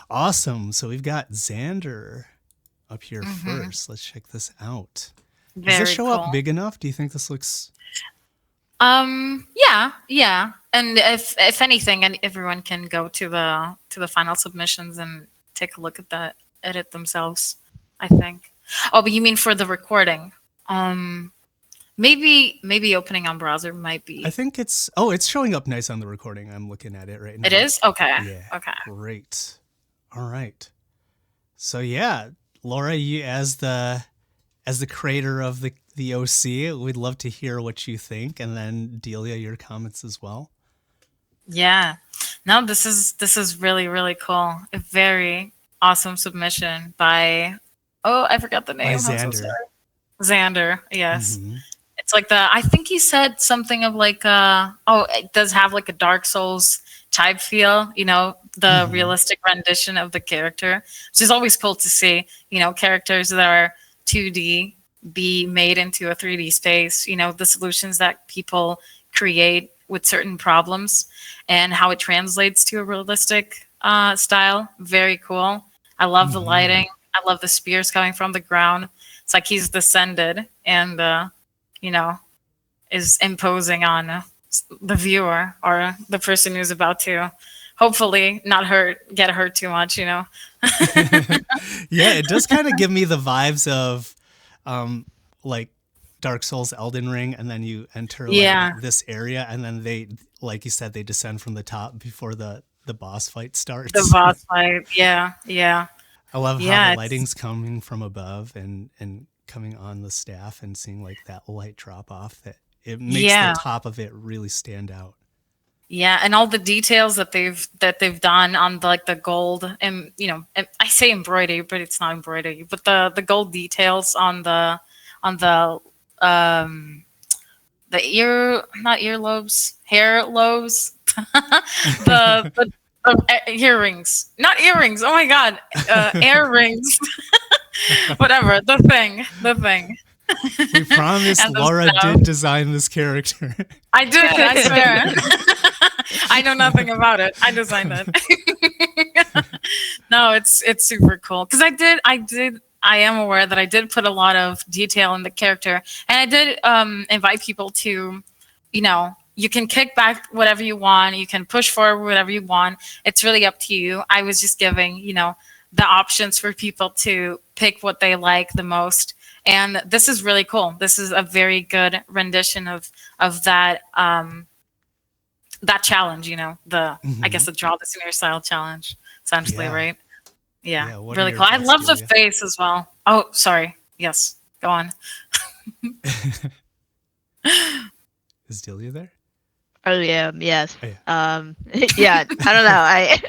Awesome. So we've got Xander up here Mm-hmm. first. Let's check this out. Does this Very show up cool. big enough? Do you think this looks? Yeah, yeah. And if anything, and everyone can go to the final submissions and take a look at that edit themselves, I think. Oh, but you mean for the recording? Um, maybe opening on browser might I be. think it's. Oh, it's showing up nice on the recording. I'm looking at it right It now. is? Okay. Yeah, Okay. great. All right. So yeah, Laura, you as the creator of the OC, we'd love to hear what you think, and then Delia, your comments as well. Yeah. No, this is really, really cool. A very awesome submission by, oh, I forgot the By name. I'm so Xander. sorry. Xander, yes. Mm-hmm. It's like I think he said something of like oh, it does have like a Dark Souls type feel, the Mm-hmm. realistic rendition of the character, which is always cool to see, characters that are 2D be made into a 3D space, the solutions that people create with certain problems and how it translates to a realistic style. Very cool. I love the Mm-hmm. lighting. I love the spears coming from the ground. It's like he's descended and you know, is imposing on the viewer or the person who's about to hopefully not get hurt too much. Yeah, it does kind of give me the vibes of like Dark Souls Elden Ring, and then you enter like Yeah, this area, and then they, like you said, they descend from the top before the boss fight the starts. boss fight. Yeah, yeah, I love how the yeah. It's lighting's coming from above and coming on the staff and seeing like that light drop off, that it makes the yeah, top of it really stand out. yeah, and all the details that they've done on like the gold and and I say embroidery, but it's not embroidery, but the gold details on the um the ear not earlobes hair lobes the earrings, not earrings, oh my god, ear rings, whatever, the thing We promise and the Laura stuff. did design this character. I did, I swear. I know nothing about it, I designed it. No, it's super cool because I am aware that I did put a lot of detail in the character, and I did invite people to, you can kick back whatever you want, you can push forward whatever you want. It's really up to you. I was just giving, the options for people to pick what they like the most, and this is really cool. This is a very good rendition of that challenge. The I guess Hmm. the draw this in your style challenge, essentially, Yeah. right? Yeah, Yeah. What are really your cool. I thoughts, love the Delia? face as well. Oh, sorry. Yes, go on. Is Delia there? Oh yeah, yes. Oh, yeah. Yeah, I don't know. I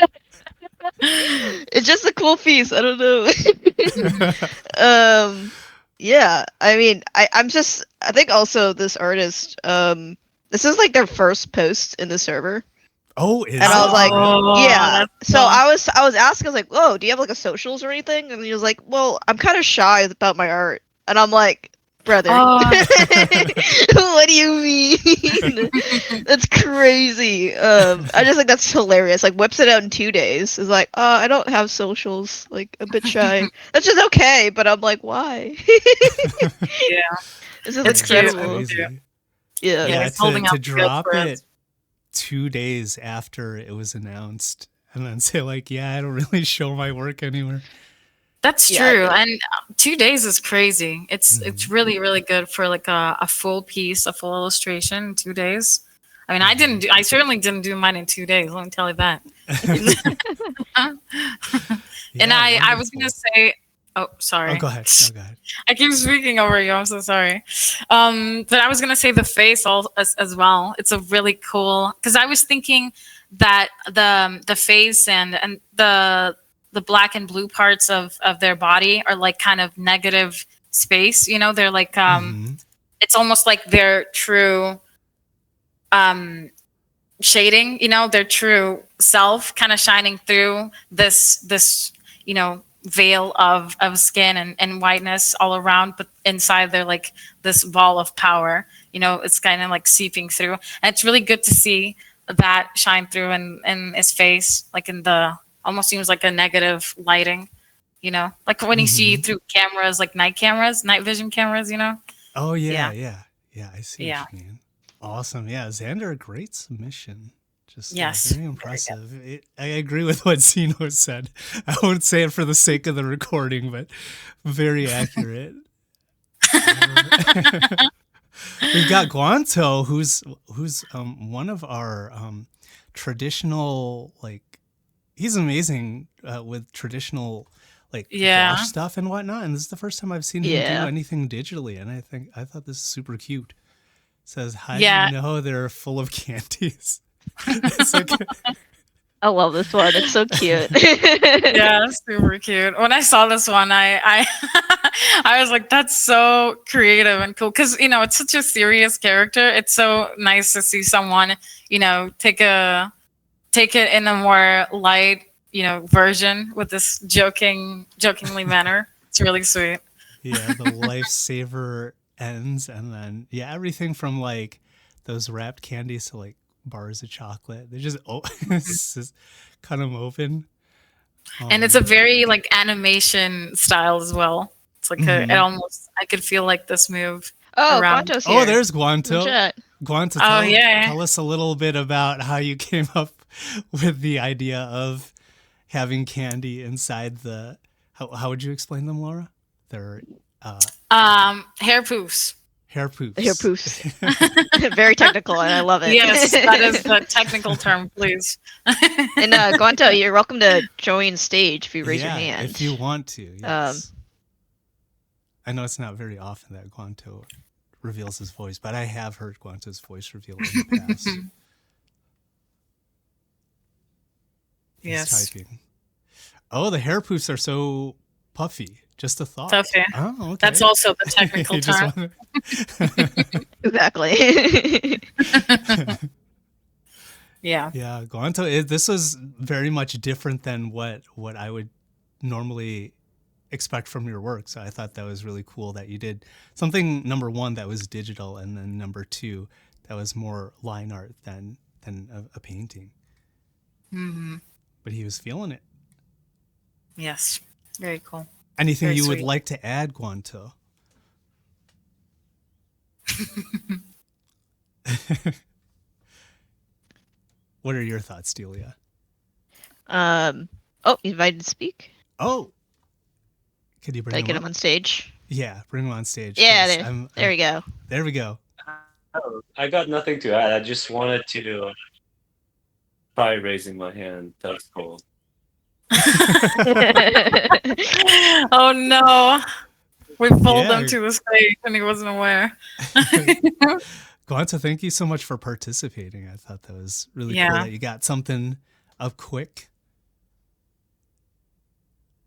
it's just a cool piece. I don't know. um, yeah. I mean, I think also this artist, this is like their first post in the server. Oh, And is I was it like, really? Oh, yeah. that's So cool. I was asking, I was like, whoa, do you have like a socials or anything? And he was like, well, I'm kind of shy about my art. And I'm like, brother, Oh, what do you mean? That's crazy. I just think that's hilarious. Like whips it out in 2 days. Is like, I don't have socials. Like a bit shy. That's just okay. But I'm like, why? yeah, This is it's That's cute. that's incredible. It's cute. crazy. Yeah. Yeah, Yeah, he's holding to out the good drop it words. 2 days after it was announced, and then say like, "Yeah, I don't really show my work anywhere." That's Yeah. true, and 2 days is crazy. It's Hmm. really really good for like a full piece, a full illustration in 2 days. I mean, Hmm. I certainly didn't do mine in 2 days. Let me tell you that. And Yeah, I was gonna wonderful. say, oh, Oh, sorry. go ahead. No, go ahead. I keep speaking over you. I'm so sorry. But I was gonna say the face as well. It's a really cool because I was thinking that the face and the black and blue parts of their body are like kind of negative space. They're like Hmm. it's almost like their true um shading, their true self kind of shining through this veil of skin and whiteness all around, but inside they're like this ball of power. It's kind of like seeping through, and it's really good to see that shine through in his face, like in the almost seems like a negative lighting, like when you see through cameras, like night vision cameras, Oh Yeah. yeah. I see Yeah. what you mean. Awesome. Yeah, Xander, great submission. Just Yes. very impressive. I agree with what Zeno said. I won't say it for the sake of the recording, but very accurate. We've got Guanto, who's one of our traditional, like, he's amazing with traditional like Yeah. gouache stuff and whatnot. And this is the first time I've seen him do Yeah. anything digitally, and I thought this is super cute. It says, "How Yeah. do you know they're full of candies?" It's like, I love this one. It's so cute. Yeah, super cute. When I saw this one, I I was like, that's so creative and cool because it's such a serious character. It's so nice to see someone take it in a more light version with this jokingly manner. It's really sweet. yeah, the lifesaver ends, and then everything from like those wrapped candies to like bars of chocolate. They just just cut them open. And it's a very like animation style as well. It's like it almost, I could feel like this move Oh, around. Guanto's here. Oh, there's Guanto. Legit. Guanto, Oh, tell us a little bit about how you came up with the idea of having candy inside the. How would you explain them, Laura? They're Hair poofs. hair poops. Hair poofs. Very technical, and I love it. Yes, that is the technical term, please. And Guanto, you're welcome to join stage if you raise your hand. If you want to. Yes. I know it's not very often that Guanto reveals his voice, but I have heard Guanto's voice revealed in the past. He's Yes. typing. Oh, the hair poofs are so puffy. Just a thought. Puffy. Oh, okay. That's also the technical You just term. Exactly. Yeah. Yeah, Guanto. This was very much different than what I would normally expect from your work. So I thought that was really cool that you did something, number one, that was digital, and then number two, that was more line art than a painting. Mm-hmm. But he was feeling it. Yes. Very cool. Anything Very you would sweet. like to add, Guanto? What are your thoughts, Delia? Oh, you invited to speak? Oh, can you Did bring I him get up? him on stage? Yeah, bring him on stage. Yeah, Yes, there we go. There we go. Oh, I got nothing to add. I just wanted to try raising my hand. That's cool. Oh no. We pulled Yeah. him to the stage and he wasn't aware. Guanto, thank you so much for participating. I thought that was really cool Yeah. that you got something up quick.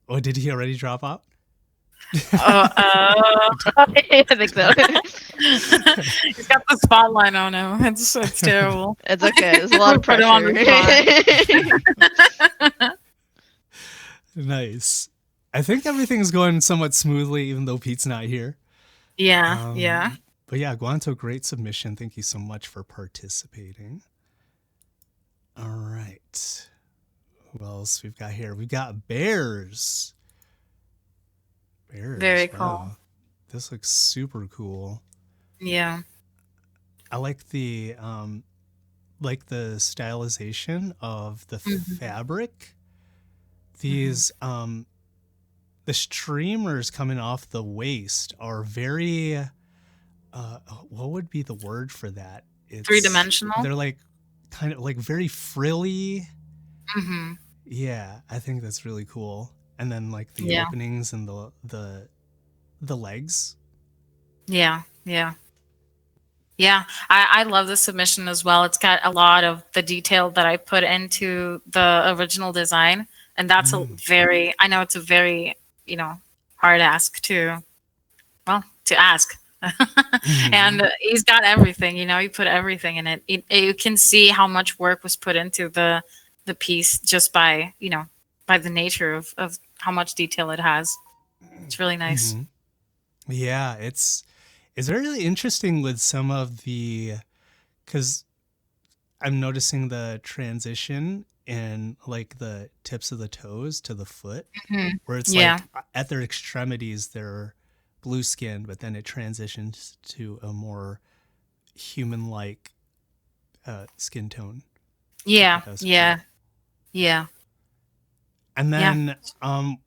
Oh, did he already drop out? I think so. He's got the spotlight on him. It's terrible. It's okay. There's a lot of Put him on pressure. Nice. I think everything's going somewhat smoothly, even though Pete's not here. Yeah, yeah. But yeah, Guanto, great submission. Thank you so much for participating. All right. Who else we've got here? We've got bears. Bears. Very wow. cool. This looks super cool. Yeah. I like the stylization of the fabric. These the streamers coming off the waist are very what would be the word for that? It's Three-dimensional? They're like kind of like very frilly. Mm-hmm. Yeah, I think that's really cool. And then like the openings and the legs. Yeah, yeah. Yeah, I love the submission as well. It's got a lot of the detail that I put into the original design. And that's I know it's a very, hard ask to ask. And he's got everything, he put everything in it. You can see how much work was put into the piece just by, by the nature of how much detail it has. It's really nice. Yeah, it's really interesting with some of the, because I'm noticing the transition in like the tips of the toes to the foot, Mhm. where it's Yeah. like at their extremities they're blue skinned, but then it transitions to a more human like skin tone. I Yeah. thought that was Yeah. cool. Yeah. And Yeah. then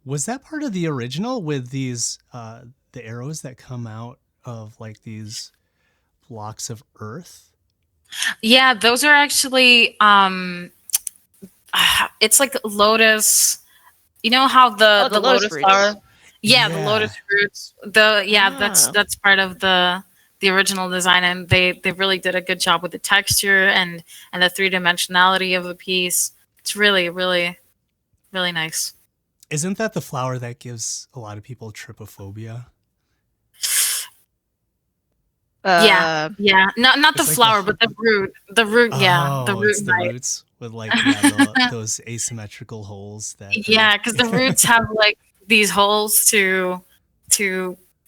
was that part of the original with these the arrows that come out of like these blocks of earth? Yeah, those are actually it's like lotus. You know how Oh, the the lotus lotus roots. flower? Yeah, the Yeah. lotus roots. The yeah, Ah. that's part of the original design, and they really did a good job with the texture and the three-dimensionality of the piece. It's really really really nice. Isn't that the flower that gives a lot of people trypophobia? Yeah, yeah. Not the It's like flower, but the root. The root, yeah, the oh, root it's the might. roots with like those asymmetrical holes that Yeah, because the roots have like these holes to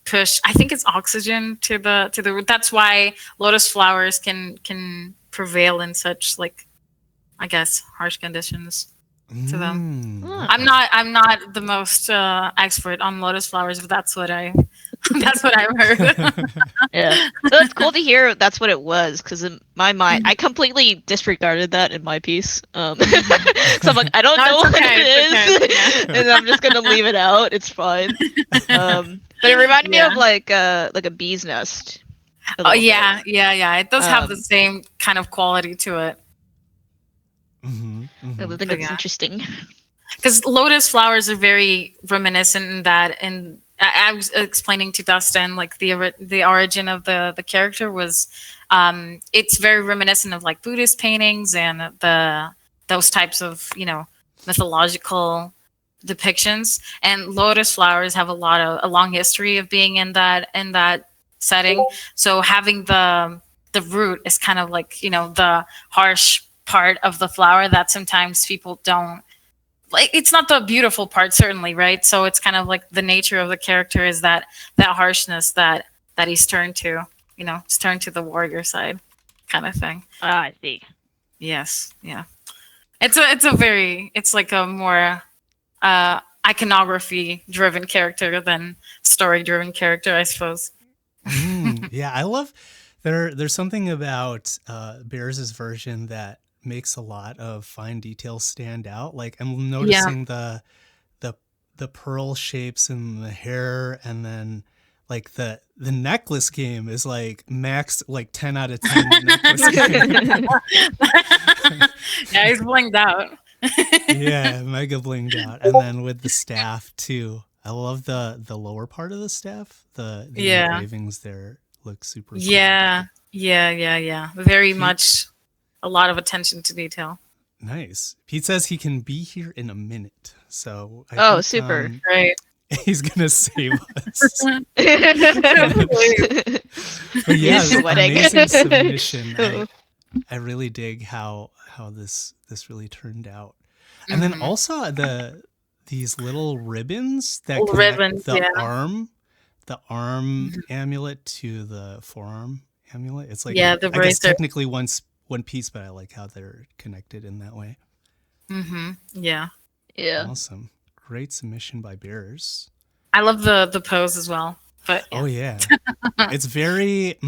push. I think it's oxygen to the root. That's why lotus flowers can prevail in such like I guess harsh conditions to them. Ah. I'm not the most expert on lotus flowers, but that's what I that's what I've heard. Yeah. So it's cool to hear that's what it was, because in my mind, I completely disregarded that in my piece. So I'm like, I don't No, know it's what okay, it it's is, and I'm just gonna leave it out. It's fine. But it reminded me of like a bee's nest. a Oh little bit. yeah. It does have the Um, same kind of quality to it. Mhm, I mhm. think So, it's yeah. interesting. Because lotus flowers are very reminiscent in that, and I was explaining to Dustin like the origin of the character was, it's very reminiscent of like Buddhist paintings and those types of mythological depictions. And lotus flowers have a long history of being in that setting. So having the root is kind of like the harsh part of the flower that sometimes people don't like. It's not the beautiful part, certainly, right? So it's kind of like the nature of the character is that harshness that he's turned to. He's turned to the warrior side, kind of thing. Ah, I see. Yes, yeah. It's like a more iconography driven character than story driven character, I suppose. Yeah, I love there's something about Bears' version that makes a lot of fine details stand out. Like I'm noticing the pearl shapes in the hair, and then like the necklace game is like max like 10 out of 10 necklace game. Yeah, he's blinged out. Yeah, mega blinged out. And then with the staff too. I love the lower part of the staff. The Yeah. engravings there look super cool. Yeah. Very He- much a lot of attention to detail. Nice. Pete says he can be here in a minute. So I Oh, think, super. Great. he's gonna save us. But yeah, He's this sweating. amazing submission. I really dig how this really turned out. And then also these little ribbons that Little connect ribbons, the yeah. arm amulet to the forearm amulet. It's like Yeah, the I guess bracer. technically one piece, but I like how they're connected in that way. Yeah. Yeah. Awesome. Great submission by Bears. I love the pose as well. But Oh yeah. It's very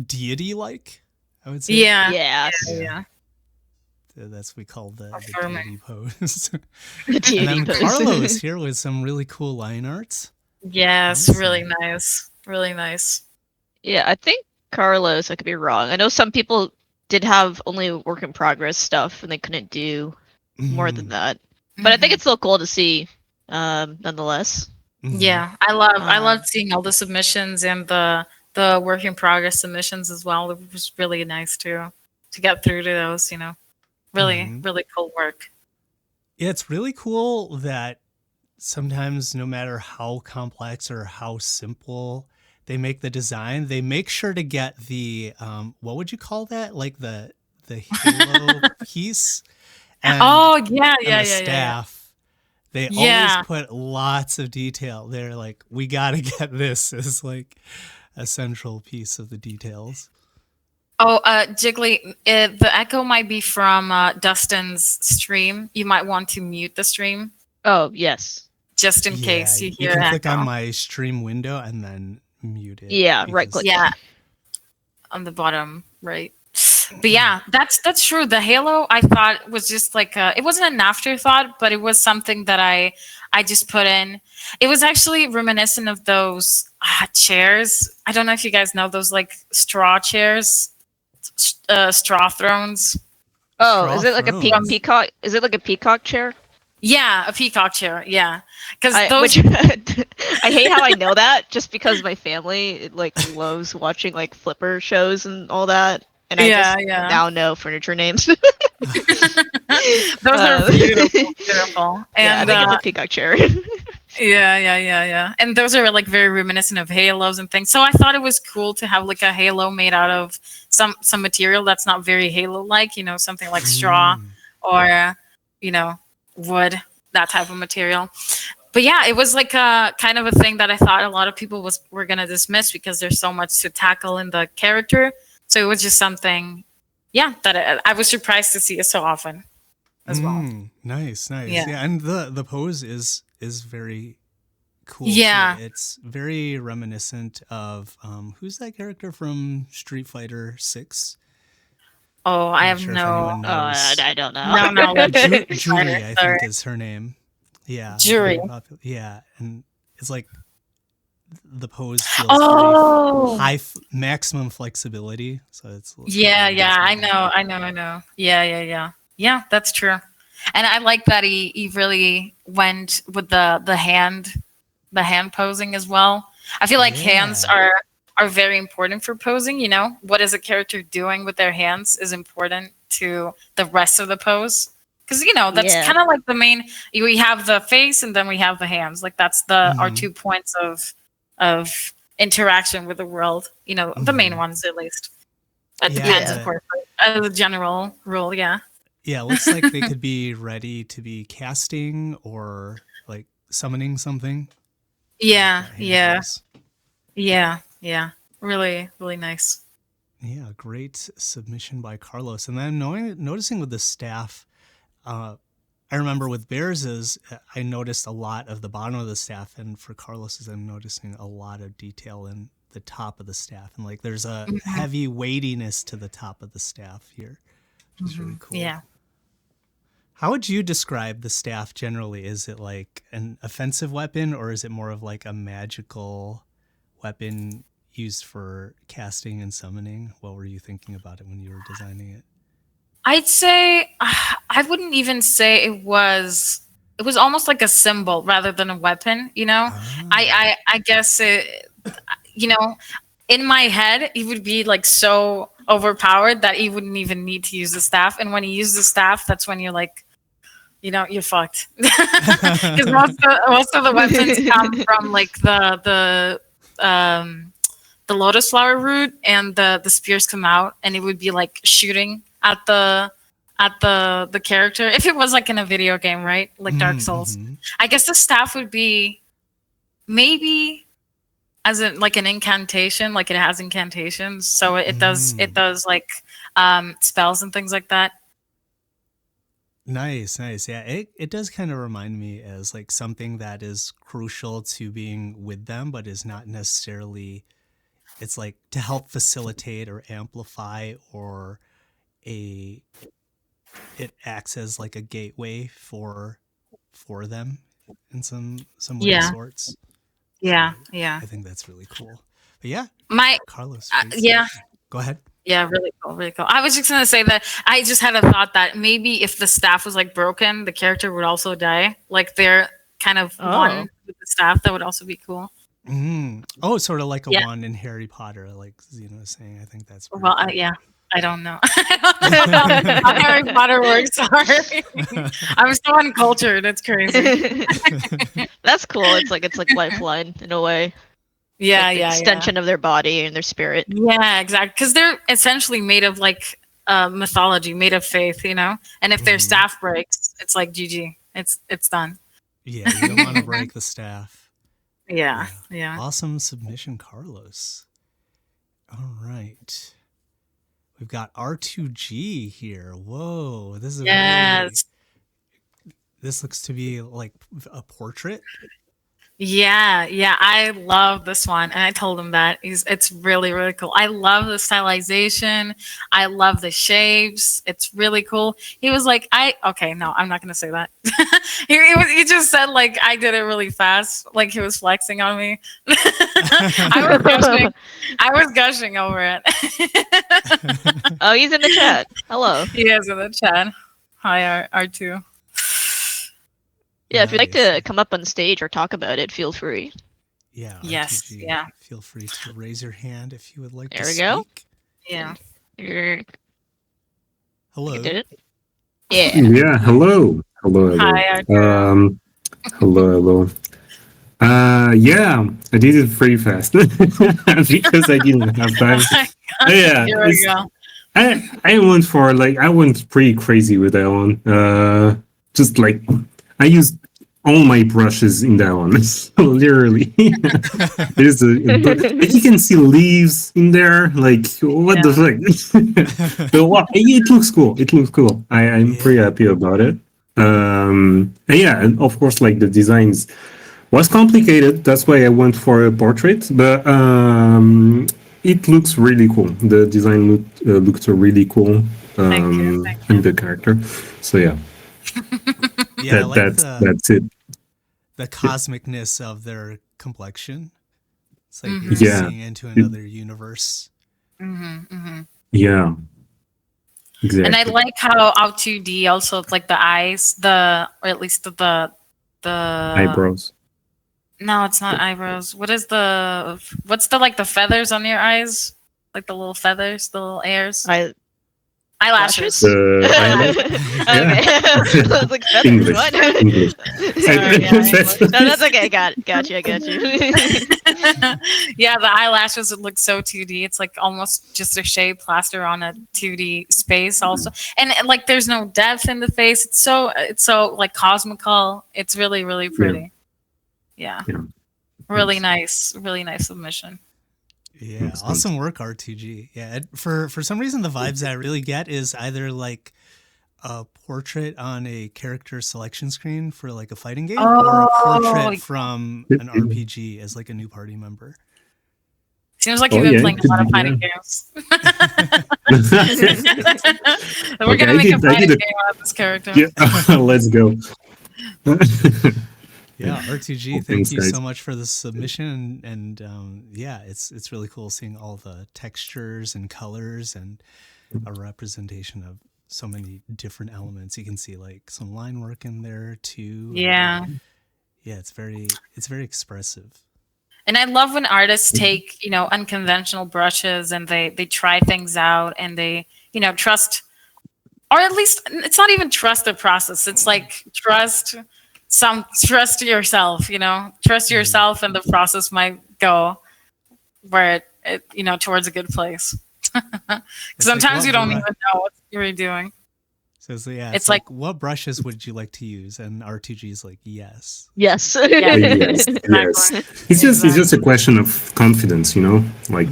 deity like, I would say. yeah. Yes. Yeah. That's what we call the Affirming. deity pose. The And deity then pose. Carlo is here with some really cool line art. Yes, Awesome. really nice. Really nice. Yeah, I think Carlos, I could be wrong. I know some people did have only work in progress stuff and they couldn't do more than that. But I think it's still cool to see, nonetheless. Mhm. Yeah, I love Um, seeing all the submissions and the work in progress submissions as well. It was really nice to get through to those, Really, really cool work. Yeah, it's really cool that sometimes no matter how complex or how simple they make the design, they make sure to get the what would you call that? Like the halo piece and, Oh yeah, and yeah, the yeah, yeah. staff. They Yeah. always put lots of detail. They're like, we got to get this as like a central piece of the details. Oh, Jiggly, the echo might be from Dustin's stream. You might want to mute the stream Oh, yes. just in Yeah, case you you hear can echo. click on my stream window and then mute it. Yeah, right because- click. Yeah, on the bottom, right? But yeah, that's true. The Halo, I thought was just like it wasn't an afterthought, but it was something that I just put in. It was actually reminiscent of those chairs. I don't know if you guys know those like straw chairs, straw thrones. Oh, Straw is it like a thrones. peacock? Is it like a peacock chair? Yeah, a peacock chair. Yeah, because Which I hate how I know that just because my family like loves watching like flipper shows and all that, and I Yeah, just yeah. now know furniture names. those are beautiful, beautiful. Yeah, I And think it's a peacock chair. yeah. And those are like very reminiscent of halos and things. So I thought it was cool to have like a halo made out of some material that's not very halo-like, you know, something like straw or, you know, wood, that type of material. But yeah, it was like a kind of a thing that I thought a lot of people were gonna dismiss because there's so much to tackle in the character. So it was just something, yeah, that I was surprised to see it so often as well. Nice. Yeah. Yeah, and the pose is very cool. too. Yeah. It's very reminiscent of who's that character from Street Fighter 6? Oh, I have sure if no. anyone knows. I don't know. No, like Julie, I Sorry. think is her name. Yeah. Jury. very popular. Yeah, and it's like the pose feels Oh, very maximum flexibility. So it's yeah. I know. Yeah, that's true. And I like that he really went with the hand posing as well. I feel like hands Yeah. are very important for posing. You know, what is a character doing with their hands is important to the rest of the pose. Because you know that's Yeah. kind of like the main. We have the face and then we have the hands. Like that's our Mhm. 2 points of interaction with the world. You know, the main Mhm. ones at least. It Yeah. depends, of course. But as a general rule, yeah. Yeah, it looks like they could be ready to be casting or like summoning something. Yeah, Their yeah, handles. yeah. Really, really nice. Yeah, great submission by Carlos. And then noticing with the staff, I remember with Bears's, I noticed a lot of the bottom of the staff, and for Carlos's, I'm noticing a lot of detail in the top of the staff, and like there's a heavy weightiness to the top of the staff here, which is really cool. Yeah. How would you describe the staff generally? Is it like an offensive weapon, or is it more of like a magical weapon used for casting and summoning? What were you thinking about it when you were designing it? I'd say I wouldn't even say it was almost like a symbol rather than a weapon, you know? Ah. I guess it, you know, in my head he would be like so overpowered that he wouldn't even need to use the staff, and when he uses the staff, that's when you're like, you know, you're fucked. Because most of the weapons come from like the lotus flower root, and the spears come out, and it would be like shooting at the character. If it was like in a video game, right? Like Dark Souls. Mhm. I guess the staff would be maybe as in like an incantation, like it has incantations, so it does like spells and things like that. Nice. Yeah, it does kind of remind me as like something that is crucial to being with them, but is not necessarily. It's like to help facilitate or amplify, or it acts as like a gateway for them in some way of Yeah. sorts. Yeah. I think that's really cool. But yeah, My Carlos. great yeah. stuff. Go ahead. Yeah, really cool, really cool. I was just gonna say that I just had a thought that maybe if the staff was like broken, the character would also die. Like they're kind of one with the staff. That would also be cool. Oh, sort of like a Yeah. wand in Harry Potter, like Zena was saying. I think that's pretty Well, cool. yeah, I don't know. I don't know how Harry Potter works. Sorry, I'm so uncultured. It's crazy. That's cool. It's like lifeline in a way. Yeah, Like the extension of their body and their spirit. Yeah, exactly. Because they're essentially made of like mythology, made of faith, you know. And if their staff breaks, it's like GG. It's done. Yeah, you don't want to break the staff. Yeah. Awesome submission, Carlos. All right. We've got R2G here. Whoa, this is Yes. this looks to be like a portrait. Yeah, I love this one, and I told him that it's really, really cool. I love the stylization. I love the shapes. It's really cool. He was like, okay, no, I'm not gonna say that. He just said like I did it really fast, like he was flexing on me. I was gushing over it. Oh, he's in the chat. Hello. He is in the chat. Hi, R2. Yeah, if you'd like Nice. to come up on stage or talk about it, feel free. Yeah. Yes, R2G, yeah. Feel free to raise your hand if you would like There to we go. speak. Yeah. You Hello. did it? Yeah. Yeah, hello. Hello. Hi, Arthur. Hello. Yeah, I did it pretty fast because I didn't have time. Yeah, Here we go. I went pretty crazy with that one. Just like I used all my brushes in that one. So literally, but you can see leaves in there. Like what the fuck? But it looks cool. It looks cool. I'm pretty happy about it. And yeah, and of course, like the designs was complicated. That's why I went for a portrait. But it looks really cool. The design looked really cool. Thank you. And the character. So yeah. Yeah, I like that's it. the cosmicness of their complexion. It's like Mhm. you're Yeah. seeing into another universe. Yeah. Exactly. And I like how 2D also like the eyes, or at least the Eyebrows. No, it's not eyebrows. What's the like the feathers on your eyes? Like the little feathers, the little hairs. Eyelashes. Eyelash. Okay. I was like, feathers, English. what? English. Sorry, No, that's okay. Got you. Yeah, the eyelashes would look so 2D. It's like almost just a shade plaster on a 2D space also. And like there's no depth in the face. It's so like cosmical. It's really, really pretty. Yeah. Really nice submission. Yeah, Makes awesome work, R2G. Yeah, for some reason the vibes I really get is either like a portrait on a character selection screen for like a fighting game, or a portrait from an RPG as like a new party member. Seems like you've been playing a lot of fighting games. We're gonna make a fighting game out of this character. Yeah, let's go. Yeah, R2G, thank Thanks, you guys. so much for the submission, and yeah, it's really cool seeing all the textures and colors and a representation of so many different elements. You can see like some line work in there too. Yeah. Yeah, it's very expressive. And I love when artists take, unconventional brushes and they try things out and they, trust, or at least it's not even trust the process. It's like trust yourself, trust yourself, and the process might go where it towards a good place. Sometimes you don't even know what you're doing. So yeah, it's like, what brushes would you like to use? And R2G is like, yes. Yes. Yes. It's just a question of confidence, like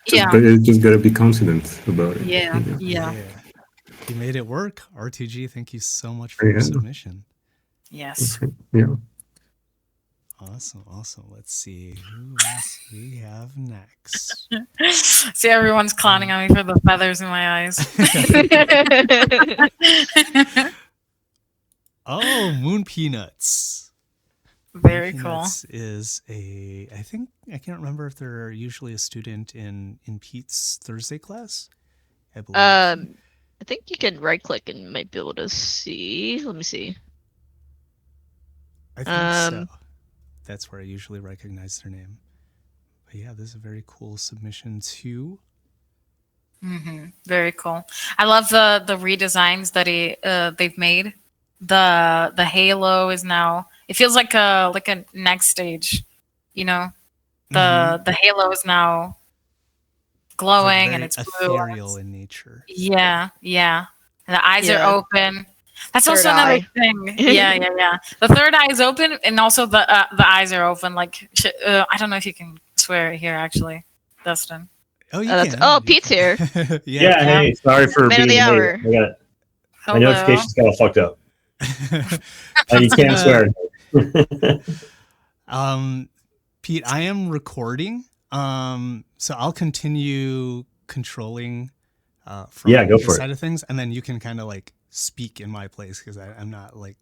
just gotta be confident about it. Yeah. You made it work. R2G, thank you so much for your submission. Yes. Yeah. Awesome. Let's see who else we have next. See, everyone's clowning on me for the feathers in my eyes. Oh, Moon Peanuts. Very Moon cool. Peanuts is I can't remember if they're usually a student in Pete's Thursday class. I believe. I think you can right click and might be able to see. Let me see. I think so. That's where I usually recognize their name. But yeah, this is a very cool submission too. Very cool. I love the redesigns that they've made. The halo is now. It feels like a next stage. The halo is now glowing and it's blue. Ethereal in nature. Yeah. And the eyes are open. That's Third also eye. another thing. Yeah. The third eye is open, and also the eyes are open. Like I don't know if you can swear here, actually, Dustin. Oh, you That's can. oh, You Pete's here. can. Yeah, hey, sorry for Man of being the late. hour. I got it. My Hello. notifications got all fucked up. You Pete's can't gonna- swear. Pete, I am recording. So I'll continue controlling from Yeah, go this for side it. of things, and then you can kind of like speak in my place because I'm not like.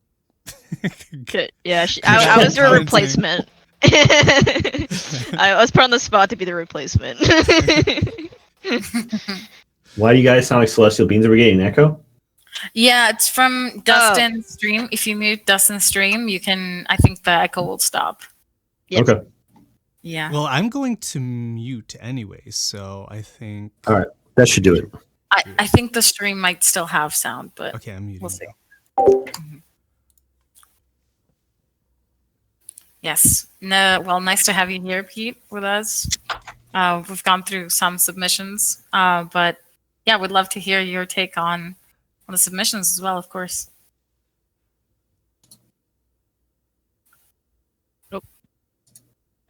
Good. Yeah, I was your replacement. I was put on the spot to be the replacement. Why do you guys sound like celestial beings? Are we getting an echo? Yeah, it's from Dustin's stream. If you mute Dustin's stream, you can. I think the echo will stop. Yes. Okay. Yeah. Well, I'm going to mute anyway, so I think. All right. That should do it. I think the stream might still have sound, but Okay, I'm muting. we'll see. now. Yes. No. Well, nice to have you here, Pete, with us. We've gone through some submissions, but yeah, we'd love to hear your take on the submissions as well, of course.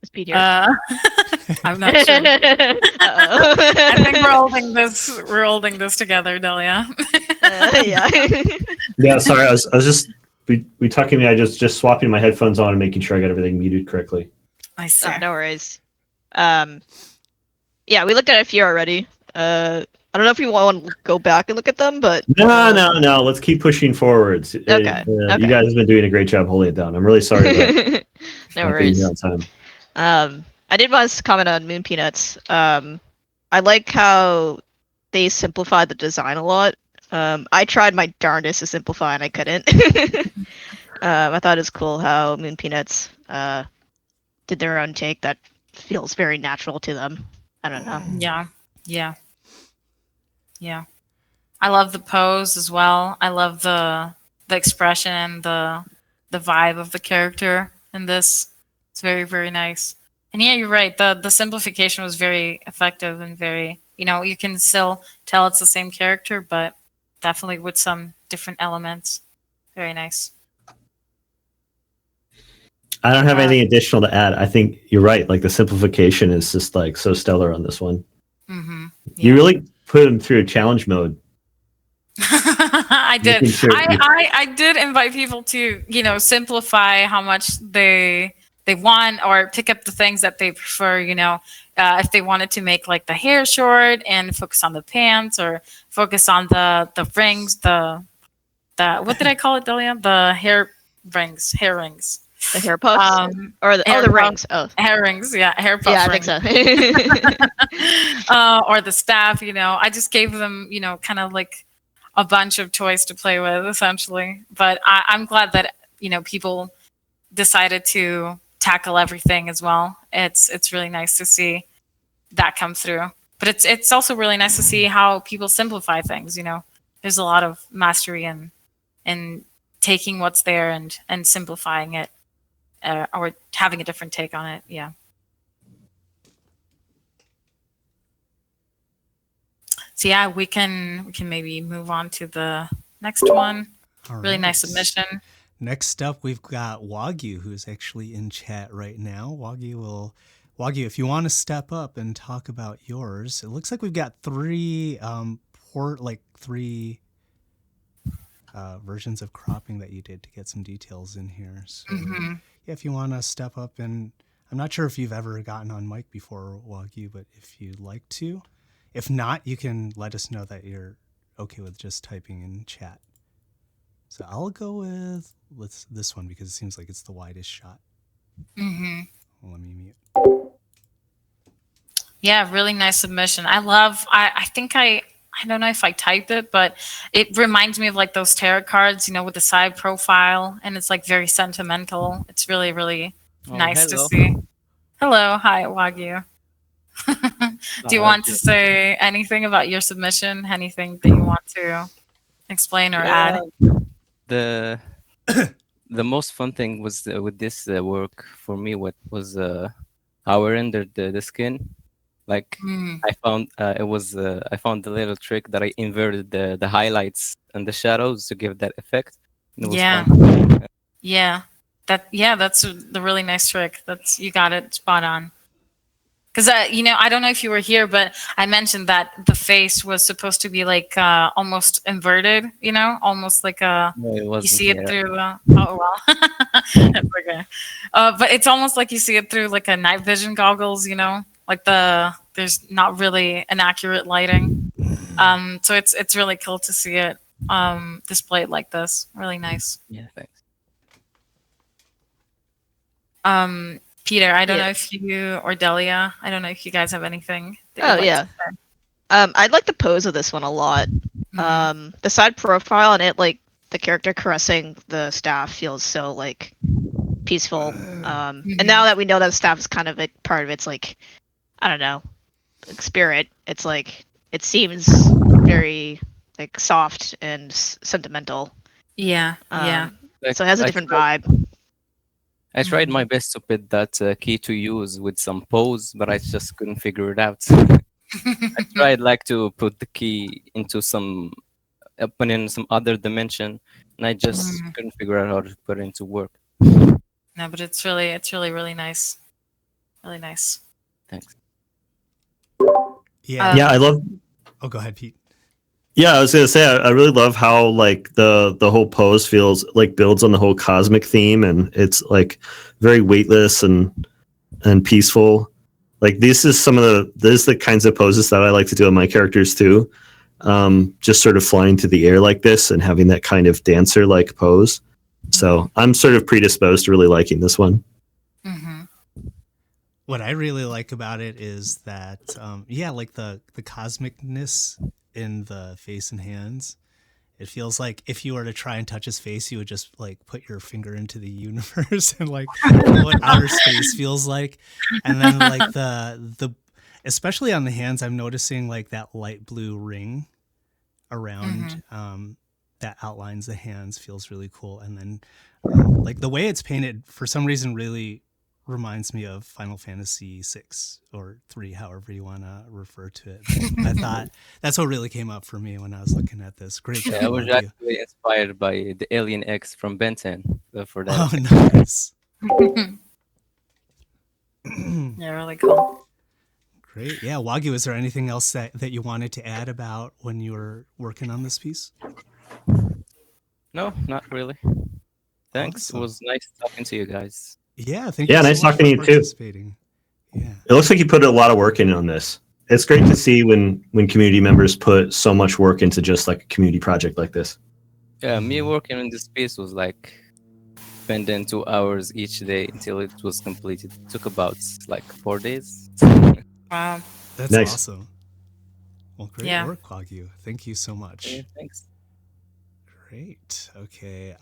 Is Pete here? I'm not sure. Uh-oh. I think we're holding this. We're holding this together, Delia. Yeah. Yeah, sorry. I was just we talking to me. I just swapping my headphones on and making sure I got everything muted correctly. I see. No worries. Yeah, we looked at a few already. I don't know if you want to go back and look at them, but No. Let's keep pushing forwards. Okay. You guys have been doing a great job holding it down. I'm really sorry about no not being worries. here on time. I did want to comment on Moon Peanuts. I like how they simplified the design a lot. I tried my darndest to simplify and I couldn't. I thought it was cool how Moon Peanuts did their own take that feels very natural to them. I don't know. Yeah. I love the pose as well. I love the expression and the vibe of the character in this. It's very, very nice. And yeah, you're right. The simplification was very effective and very, you can still tell it's the same character, but definitely with some different elements. Very nice. I don't have anything additional to add. I think you're right. Like the simplification is just like so stellar on this one. Mm-hmm. You really put him through a challenge mode. I did. Making sure- I did invite people to, simplify how much they want or pick up the things that they prefer, if they wanted to make like the hair short and focus on the pants or focus on the rings, the what did I call it, Delia? The hair rings. The hair puffs? Or the hair rings. Oh. Hair rings, yeah, hair puff Yeah, I rings. think so. Or the staff, I just gave them, kind of like a bunch of toys to play with, essentially. But I'm glad that, people decided to tackle everything as well. It's really nice to see that come through. But it's also really nice to see how people simplify things, There's a lot of mastery in taking what's there and simplifying it. Or having a different take on it, yeah. So yeah, we can maybe move on to the next one. All Really right. nice submission. Next up, we've got Wagu, who's actually in chat right now. Wagu, if you want to step up and talk about yours, it looks like we've got three versions of cropping that you did to get some details in here. So yeah, if you want to step up, and I'm not sure if you've ever gotten on mic before, Wagu, but if you'd like to. If not, you can let us know that you're okay with just typing in chat. So I'll go with this one because it seems like it's the widest shot. Let me mute. Yeah, really nice submission. I think I don't know if I typed it, but it reminds me of like those tarot cards, with the side profile, and it's like very sentimental. It's really, really nice to see. Hello, hi, Wagu. Do you want to say anything about your submission? Anything that you want to explain or add? The most fun thing was with this work for me. What was how I rendered the skin. Like I found I found the little trick that I inverted the highlights and the shadows to give that effect. And it was fun. Yeah. That's the really nice trick. You got it spot on. Because I don't know if you were here, but I mentioned that the face was supposed to be like almost inverted. Almost like a. No, it You wasn't. see it Yeah. through. Oh well, that's okay. But it's almost like you see it through like a night vision goggles. Like there's not really an accurate lighting. So it's really cool to see it displayed like this. Really nice. Yeah, thanks. Peter, I don't Yeah. know if you or Delia, I don't know if you guys have anything. that Oh, you'd like yeah. to say. I like the pose of this one a lot. The side profile and it, like the character caressing the staff feels so like peaceful. And now that we know that staff is kind of a part of its like, I don't know, like, spirit, it's like it seems very like soft and sentimental. Yeah, yeah. Like, So it has a I different tried- vibe. I tried my best to put that key to use with some pose, but I just couldn't figure it out. I tried like to put the key into some, put in some other dimension, and I just couldn't figure out how to put it into work. No, but it's really, really nice. Really nice. Thanks. Yeah. Yeah, I love. Oh, go ahead, Pete. Yeah, I was gonna say I really love how like the whole pose feels like builds on the whole cosmic theme, and it's like very weightless and peaceful. Like this is the kinds of poses that I like to do on my characters too. Just sort of flying through the air like this and having that kind of dancer like pose. So I'm sort of predisposed to really liking this one. What I really like about it is that, like the cosmicness in the face and hands. It feels like if you were to try and touch his face, you would just like put your finger into the universe and like what outer space feels like. And then like the especially on the hands, I'm noticing like that light blue ring around that outlines the hands feels really cool. And then like the way it's painted for some reason really reminds me of Final Fantasy 6 or 3, however you want to refer to it. I thought that's what really came up for me when I was looking at this. Great. Yeah, I was actually inspired by the Alien X from Ben 10 for that. Oh, nice. Yeah, really cool. Great. Yeah, Wagu, is there anything else that you wanted to add about when you were working on this piece? No, not really. Thanks. Awesome. It was nice talking to you guys. Yeah, thank you. Yeah, so nice much talking to for you too. participating. Yeah. It looks like you put a lot of work in on this. It's great to see when community members put so much work into just like a community project like this. Yeah, me working on this piece was like spending 2 hours each day until it was completed. It took about like 4 days. Wow. That's Nice. awesome. Well, great Yeah. work, Wagu. Thank you so much. Yeah, thanks. Great. Okay.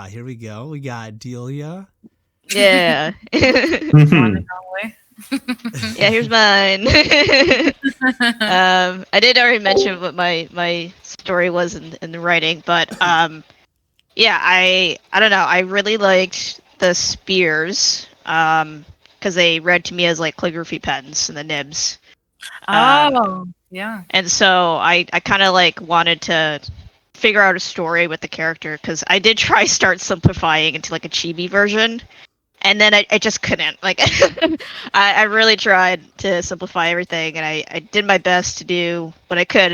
Here we go. We got Delia. Yeah. Probably. Yeah, here's mine. I did already mention what my story was in the writing, but yeah, I don't know. I really liked the spears because they read to me as like calligraphy pens and the nibs. Oh, yeah. And so I kind of like wanted to figure out a story with the character because I did try start simplifying into like a chibi version. And then I just couldn't. Like, I really tried to simplify everything, and I did my best to do what I could.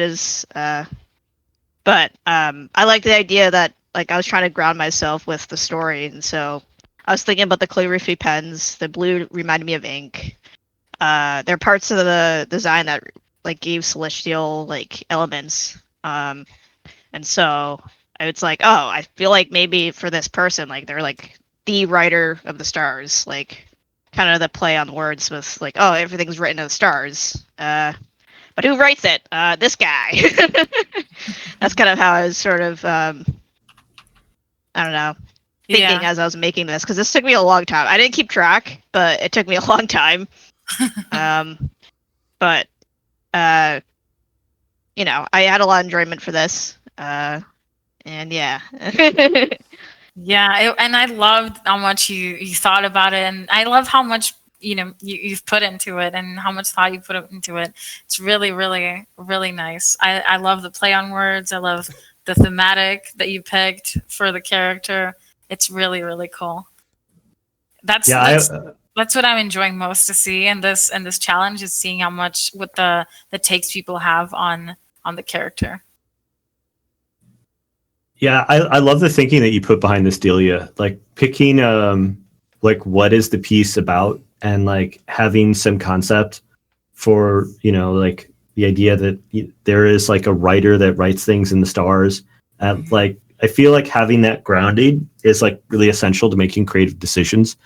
But I like the idea that like I was trying to ground myself with the story, and so I was thinking about the calligraphy pens. The blue reminded me of ink. There are parts of the design that like gave celestial like elements. And so I was like, oh, I feel like maybe for this person, like they're like the writer of the stars, like kind of the play on words with like, oh, everything's written in the stars. But who writes it? This guy. That's kind of how I was sort of, I don't know, thinking as I was making this, because this took me a long time. I didn't keep track, but it took me a long time. But you know, I had a lot of enjoyment for this. And yeah. Yeah, and I loved how much you thought about it, and I love how much you've put into it, and how much thought you put into it. It's really, really, really nice. I love the play on words. I love the thematic that you picked for the character. It's really, really cool. That's what I'm enjoying most to see in this challenge, is seeing how much what the takes people have on the character. Yeah, I love the thinking that you put behind this, Delia. Like picking like what is the piece about, and like having some concept for, like the idea that there is like a writer that writes things in the stars. Like I feel like having that grounding is like really essential to making creative decisions,